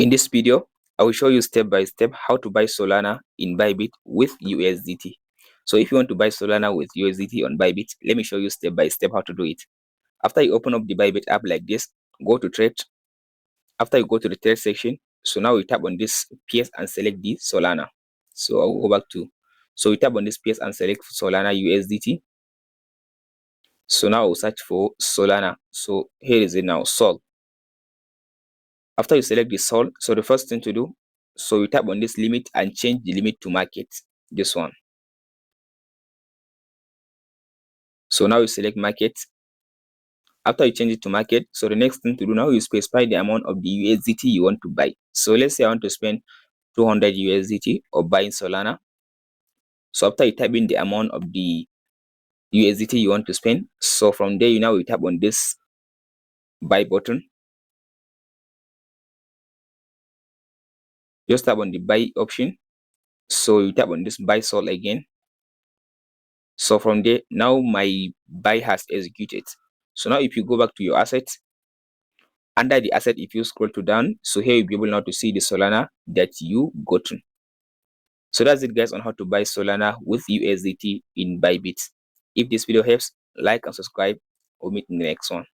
In this video, I will show you step by step how to buy Solana in Bybit with USDT. So if you want to buy Solana with USDT on Bybit, let me show you step by step how to do it. After you open up the Bybit app like this, go to trade. After you go to the trade section, so now you tap on this PS and select the Solana. So I'll go back to, so you tap on this PS and select Solana USDT. So now we'll search for Solana. So here is it now, Sol. After you select the Sol, so the first thing to do, so you tap on this limit and change the limit to market, this one. So now you select market. After you change it to market, so the next thing to do now, you specify the amount of the USDT you want to buy. So let's say I want to spend 200 USDT or buying Solana. So after you type in the amount of the USDT you want to spend, so from there you now you tap on this buy button. Just tap on the buy option. So you tap on this buy Sol again. So from there, now my buy has executed. So now if you go back to your assets, under the asset, if you scroll to down, so here you'll be able now to see the Solana that you gotten. So that's it guys on how to buy Solana with USDT in Bybit. If this video helps, like and subscribe. We'll meet in the next one.